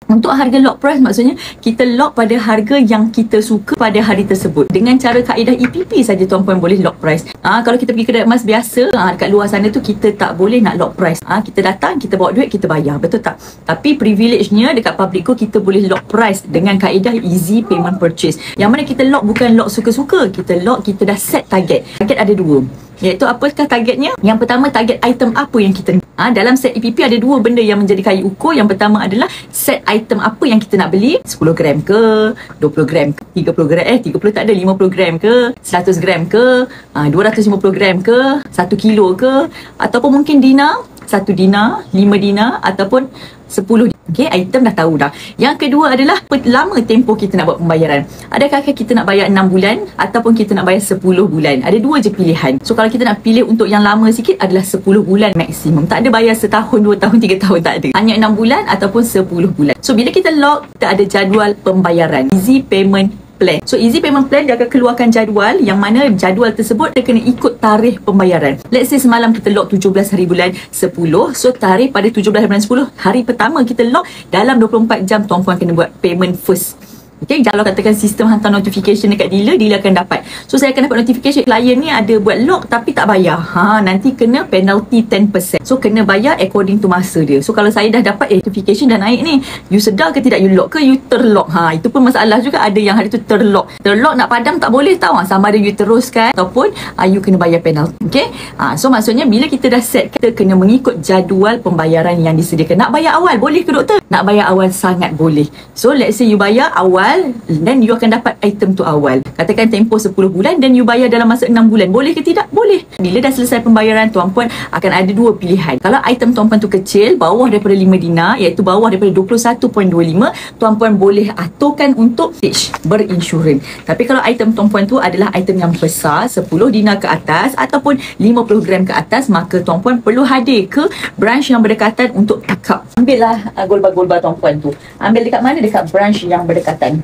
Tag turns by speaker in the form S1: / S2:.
S1: Untuk harga lock price maksudnya kita lock pada harga yang kita suka pada hari tersebut. Dengan cara kaedah EPP saja tuan-puan boleh lock price. Kalau kita pergi kedai emas biasa, dekat luar sana tu kita tak boleh nak lock price. Kita datang, kita bawa duit, kita bayar. Betul tak? Tapi privilege-nya dekat Public Code kita boleh lock price dengan kaedah easy payment purchase. Yang mana kita lock bukan lock suka-suka. Kita lock, kita dah set target. Target ada dua. Iaitu apakah targetnya? Yang pertama, target item apa yang kita dalam set EPP ada dua benda yang menjadi kayu ukur. Yang pertama adalah set item apa yang kita nak beli. 10 gram ke, 20 gram ke, 30 gram, 30 tak ada, 50 gram ke, 100 gram ke, 250 gram ke, 1 kilo ke, ataupun mungkin dinar, 1 dinar, 5 dinar, ataupun 10. Okay, item dah tahu dah. Yang kedua adalah lama tempoh kita nak buat pembayaran. Adakah kita nak bayar 6 bulan ataupun kita nak bayar 10 bulan? Ada dua je pilihan. So kalau kita nak pilih untuk yang lama sikit adalah 10 bulan maksimum. Tak ada bayar setahun, 2 tahun, 3 tahun, tak ada. Hanya 6 bulan ataupun 10 bulan. So bila kita lock, kita ada jadual pembayaran. Easy payment plan. So easy payment plan dia akan keluarkan jadual yang mana jadual tersebut dia kena ikut tarikh pembayaran. Let's say semalam kita lock 17 hari bulan 10. So tarikh pada 17 hari bulan 10, hari pertama kita lock, dalam 24 jam tuan-puan kena buat payment first. Okay, kalau katakan sistem hantar notification dekat dealer akan dapat. So saya akan dapat notification klien ni ada buat lock tapi tak bayar. Nanti kena penalty 10%. So kena bayar according to masa dia. So kalau saya dah dapat notification dah naik ni, you sedar ke tidak you lock ke you terlock? Itu pun masalah juga, ada yang hari tu terlock. Terlock nak padam tak boleh tahu. Sama ada you teruskan ataupun you kena bayar penalty. Okay? So maksudnya bila kita dah set, kita kena mengikut jadual pembayaran yang disediakan. Nak bayar awal boleh ke doktor? Nak bayar awal sangat boleh. So let's say you bayar awal, dan you akan dapat item tu awal. Katakan tempoh 10 bulan dan you bayar dalam masa 6 bulan. Boleh ke tidak? Boleh. Bila dah selesai pembayaran, tuan-puan akan ada dua pilihan. Kalau item tuan-puan tu kecil, bawah daripada 5 dinar, iaitu bawah daripada 21.25, tuan-puan boleh aturkan untuk stage berinsurans. Tapi kalau item tuan-puan tu adalah item yang besar, 10 dinar ke atas ataupun 50 gram ke atas, maka tuan-puan perlu hadir ke branch yang berdekatan untuk pick up. Ambillah golbar-golbar tuan-puan tu. Ambil dekat mana? Dekat branch yang berdekatan.